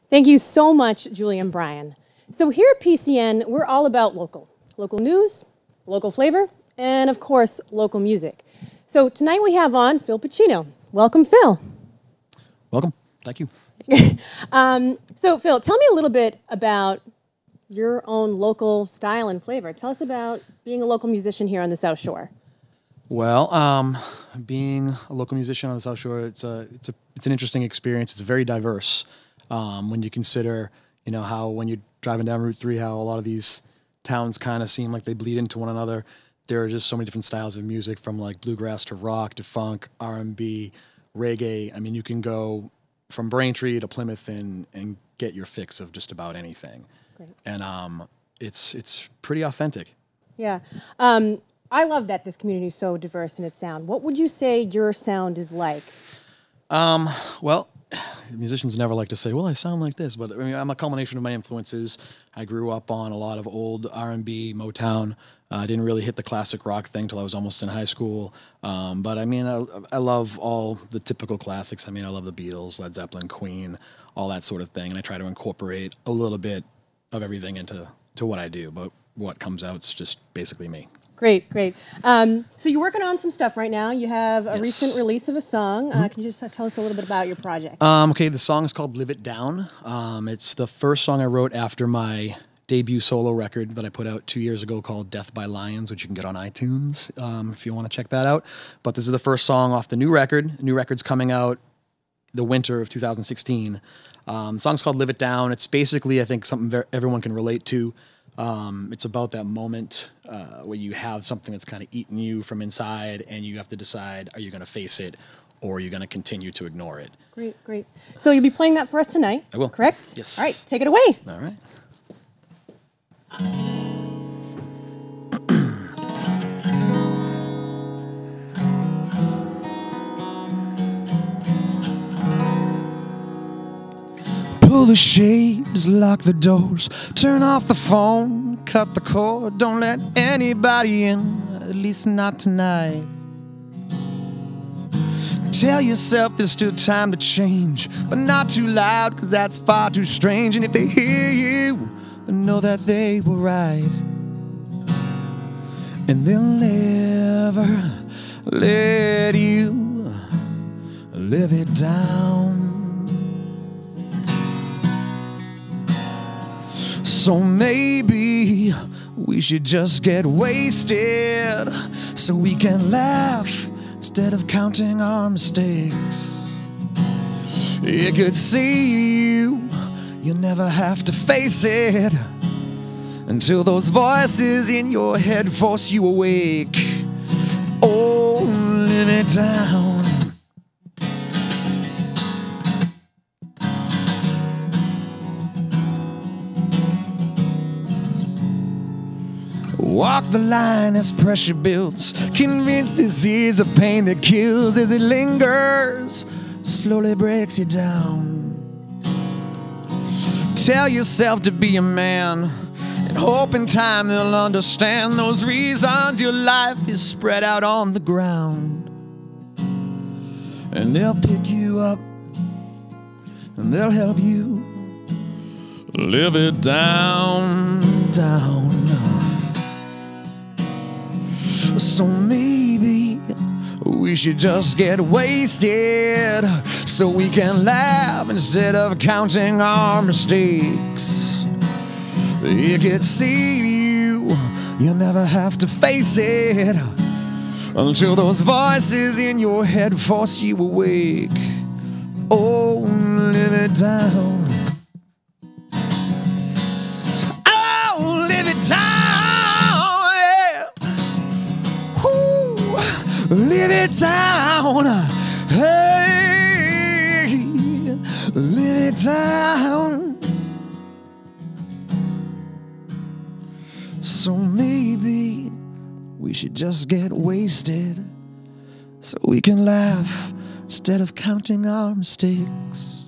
Thank you so much, Julie and Brian. So here at PCN, we're all about local. Local news, local flavor, and of course, local music. So tonight we have on Fil Pacino. Welcome, Phil. Welcome. Thank you. So Phil, tell me a little bit about your own local style and flavor. Tell us about being a local musician here on the South Shore. Well, being a local musician on the South Shore, it's an interesting experience. It's very diverse. When you consider, how when you're driving down Route 3, how a lot of these towns kind of seem like they bleed into one another. There are just so many different styles of music, from like bluegrass to rock to funk, R&B, reggae. I mean, you can go from Braintree to Plymouth and get your fix of just about anything. Great. And it's pretty authentic. Yeah. I love that this community is so diverse in its sound. What would you say your sound is like? Well, musicians never like to say, well, I sound like this, but I mean, I'm a culmination of my influences. I grew up on a lot of old R&B, Motown. I didn't really hit the classic rock thing till I was almost in high school. But I mean, I love all the typical classics. I mean, I love the Beatles, Led Zeppelin, Queen, all that sort of thing. And I try to incorporate a little bit of everything into what I do, but what comes out is just basically me. Great, great. So you're working on some stuff right now. You have a recent release of a song. Can you just tell us a little bit about your project? Okay, the song is called Live It Down. It's the first song I wrote after my debut solo record that I put out 2 years ago called Death by Lions, which you can get on iTunes if you want to check that out. But this is the first song off the new record. The new record's coming out the winter of 2016. The song's called Live It Down. It's basically, I think, something everyone can relate to. It's about that moment where you have something that's kind of eating you from inside, and you have to decide, are you going to face it or are you going to continue to ignore it? Great, great. So you'll be playing that for us tonight? I will. Correct? Yes. All right, take it away. All right. Pull the shades, lock the doors, turn off the phone, cut the cord, don't let anybody in, at least not tonight. Tell yourself there's still time to change, but not too loud, 'cause that's far too strange. And if they hear you, then know that they were right. And they'll never let you live it down. So maybe we should just get wasted so we can laugh instead of counting our mistakes. It could see you, you never have to face it until those voices in your head force you awake. Oh, live it down. Walk the line as pressure builds, convinced this is a pain that kills. As it lingers, slowly breaks you down. Tell yourself to be a man, and hope in time they'll understand those reasons your life is spread out on the ground. And they'll pick you up, and they'll help you live it down, down. So maybe we should just get wasted so we can laugh instead of counting our mistakes. It could see you, you never have to face it until those voices in your head force you awake. Oh, live it down. Oh, live it down. Live it down, hey, live it down. So maybe we should just get wasted so we can laugh instead of counting our mistakes.